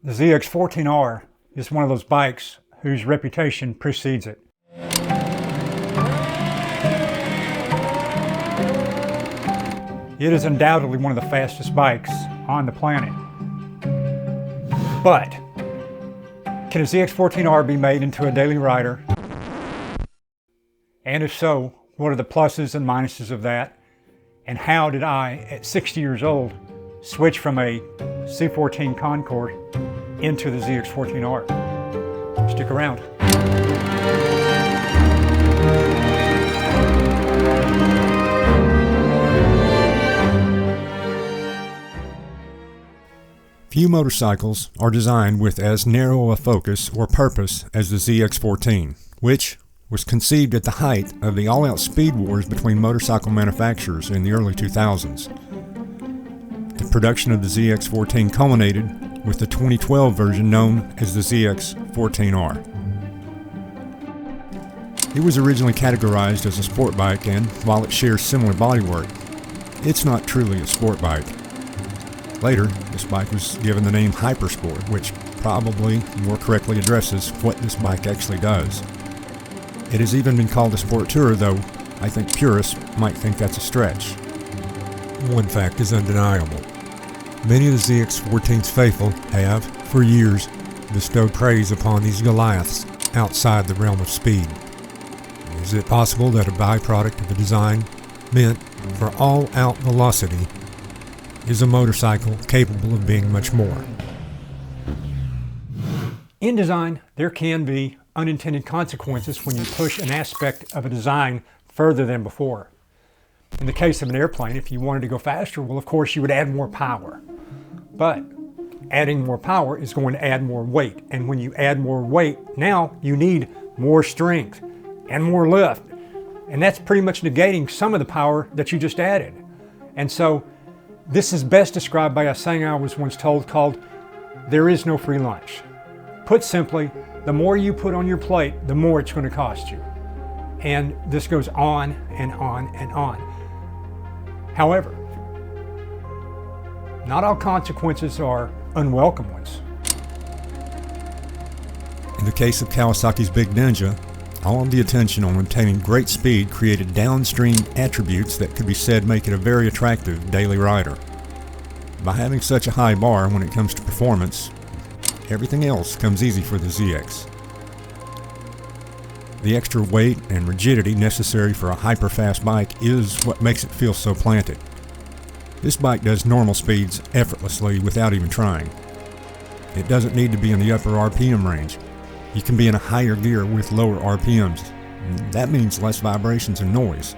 The ZX14R is one of those bikes whose reputation precedes it. It is undoubtedly one of the fastest bikes on the planet. But can a ZX14R be made into a daily rider? And if so, what are the pluses and minuses of that? And how did I, at 60 years old, switch from a C14 Concours into the ZX14R? Stick around. Few motorcycles are designed with as narrow a focus or purpose as the ZX14, which was conceived at the height of the all-out speed wars between motorcycle manufacturers in the early 2000s. The production of the ZX14 culminated with the 2012 version known as the ZX14R. It was originally categorized as a sport bike, and while it shares similar bodywork, it's not truly a sport bike. Later, this bike was given the name Hypersport, which probably more correctly addresses what this bike actually does. It has even been called a sport tourer, though I think purists might think that's a stretch. One fact is undeniable. Many of the ZX14's faithful have, for years, bestowed praise upon these Goliaths outside the realm of speed. Is it possible that a byproduct of a design meant for all-out velocity is a motorcycle capable of being much more? In design, there can be unintended consequences when you push an aspect of a design further than before. In the case of an airplane, if you wanted to go faster, well, of course, you would add more power. But adding more power is going to add more weight. And when you add more weight, now you need more strength and more lift. And that's pretty much negating some of the power that you just added. And so this is best described by a saying I was once told called, "There is no free lunch." Put simply, the more you put on your plate, the more it's going to cost you. And this goes on and on and on. However, not all consequences are unwelcome ones. In the case of Kawasaki's Big Ninja, all of the attention on obtaining great speed created downstream attributes that could be said make it a very attractive daily rider. By having such a high bar when it comes to performance, everything else comes easy for the ZX. The extra weight and rigidity necessary for a hyper-fast bike is what makes it feel so planted. This bike does normal speeds effortlessly without even trying. It doesn't need to be in the upper RPM range. You can be in a higher gear with lower RPMs. That means less vibrations and noise.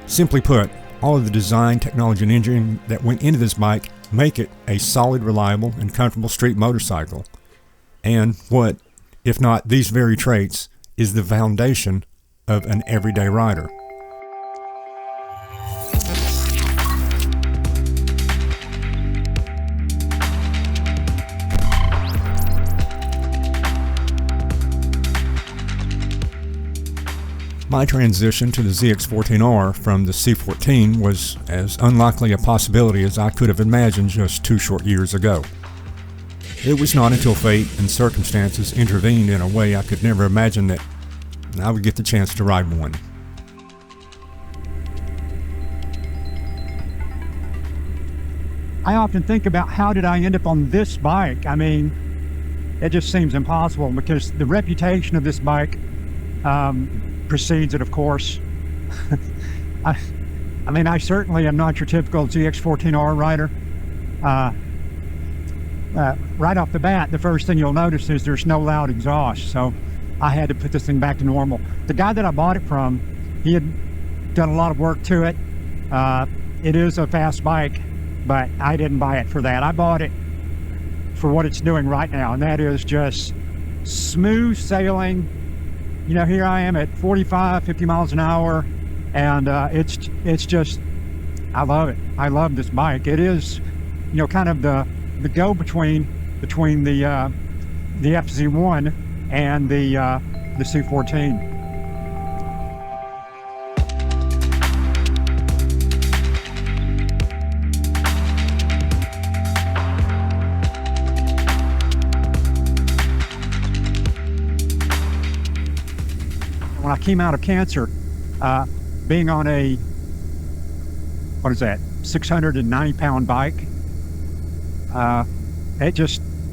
Simply put, all of the design, technology, and engineering that went into this bike make it a solid, reliable, and comfortable street motorcycle. And what, if not these very traits, is the foundation of an everyday rider. My transition to the ZX14R from the C14 was as unlikely a possibility as I could have imagined just 2 short years ago. It was not until fate and circumstances intervened in a way I could never imagine that I would get the chance to ride one. I often think about how did I end up on this bike? I mean, it just seems impossible because the reputation of this bike precedes it, of course. I mean, I certainly am not your typical ZX14R rider. Right off the bat, the first thing you'll notice is there's no loud exhaust, so I had to put this thing back to normal. The guy that I bought it from, he had done a lot of work to it. It is a fast bike, but I didn't buy it for that. I bought it for what it's doing right now, and that is just smooth sailing. You know, here I am at 45, 50 miles an hour, and it's just, I love it. I love this bike. It is, you know, kind of the go-between between the FZ1 and the C14. when I came out of cancer, being on a, what is that, 690-pound bike,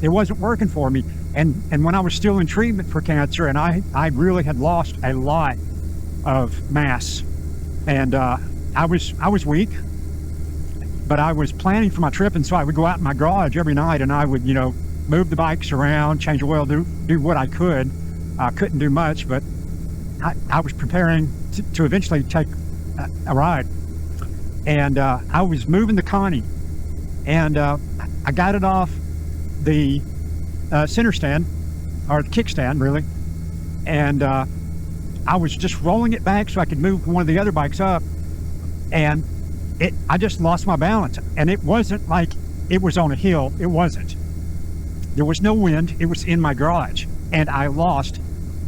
it wasn't working for me. And when I was still in treatment for cancer, and I really had lost a lot of mass, and I was weak, but I was planning for my trip, and so I would go out in my garage every night, and I would, you know, move the bikes around, change the oil, do what I could. I couldn't do much, but I was preparing to eventually take a ride. And I was moving the Connie, and I got it off the center stand, or the kickstand really, and I was just rolling it back so I could move one of the other bikes up, and I just lost my balance. And it wasn't like it was on a hill. It wasn't. There was no wind. It was in my garage, and I lost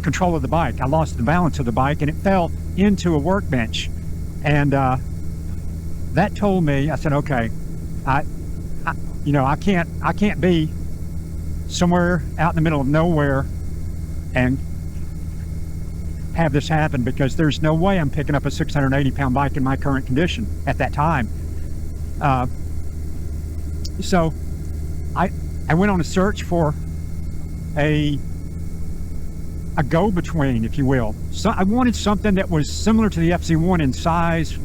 control of the bike. I lost the balance of the bike, and it fell into a workbench. And that told me, I said, okay, you know, I can't be somewhere out in the middle of nowhere and have this happen, because there's no way I'm picking up a 680-pound bike in my current condition at that time. So I went on a search for a go-between, if you will. So I wanted something that was similar to the FC1 in size,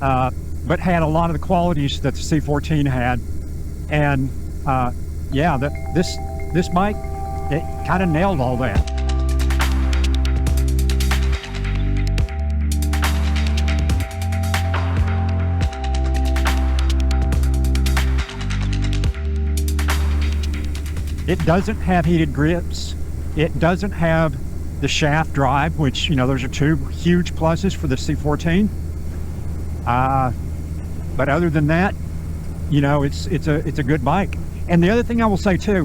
but had a lot of the qualities that the C14 had. And yeah, this bike, it kind of nailed all that. It doesn't have heated grips. It doesn't have the shaft drive, which, you know, those are two huge pluses for the C14. But other than that, you know, it's a good bike. And the other thing I will say too,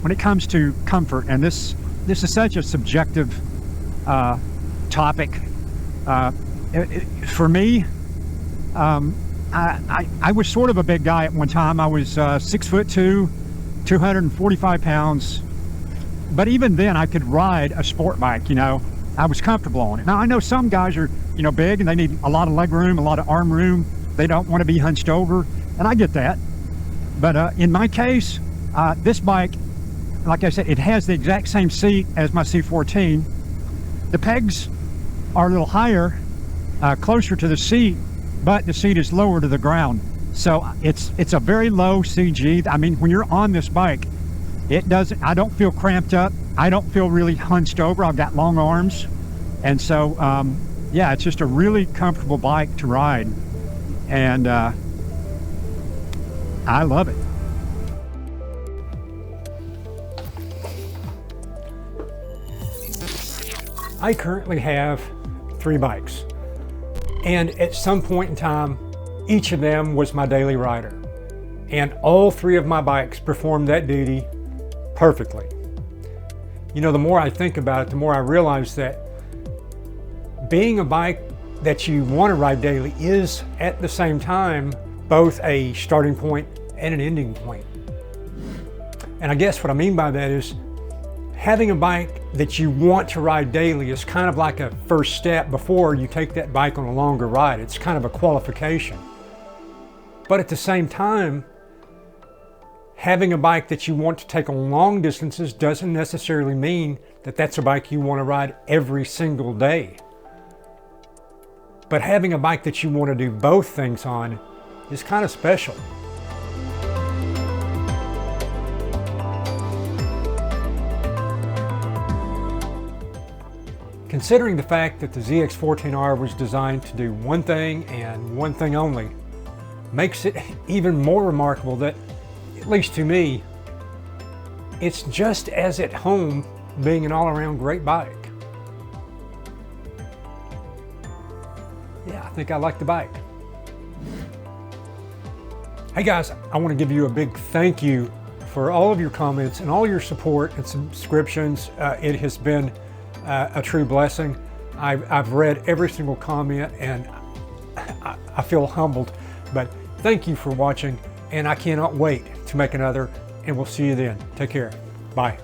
when it comes to comfort, and this is such a subjective topic. For me, I was sort of a big guy at one time. I was 6'2", 245 pounds. But even then, I could ride a sport bike, you know. I was comfortable on it. Now, I know some guys are, you know, big and they need a lot of leg room, a lot of arm room. They don't want to be hunched over, and I get that. But in my case, this bike, like I said, it has the exact same seat as my C14. The pegs are a little higher, closer to the seat, but the seat is lower to the ground. So it's a very low CG. I mean, when you're on this bike, I don't feel cramped up. I don't feel really hunched over. I've got long arms. And so, yeah, it's just a really comfortable bike to ride. And I love it. I currently have 3 bikes. And at some point in time, each of them was my daily rider. And all 3 of my bikes performed that duty perfectly. You know, the more I think about it, the more I realize that being a bike that you want to ride daily is at the same time both a starting point and an ending point. And I guess what I mean by that is having a bike that you want to ride daily is kind of like a first step before you take that bike on a longer ride. It's kind of a qualification. But at the same time, having a bike that you want to take on long distances doesn't necessarily mean that that's a bike you want to ride every single day. But having a bike that you want to do both things on is kind of special. Considering the fact that the ZX14R was designed to do one thing and one thing only, makes it even more remarkable that, at least to me, it's just as at home being an all-around great bike. Yeah, I think I like the bike. Hey guys, I want to give you a big thank you for all of your comments and all your support and subscriptions. It has been a true blessing. I've read every single comment and I feel humbled, but thank you for watching, and I cannot wait to make another, and we'll see you then. Take care. Bye.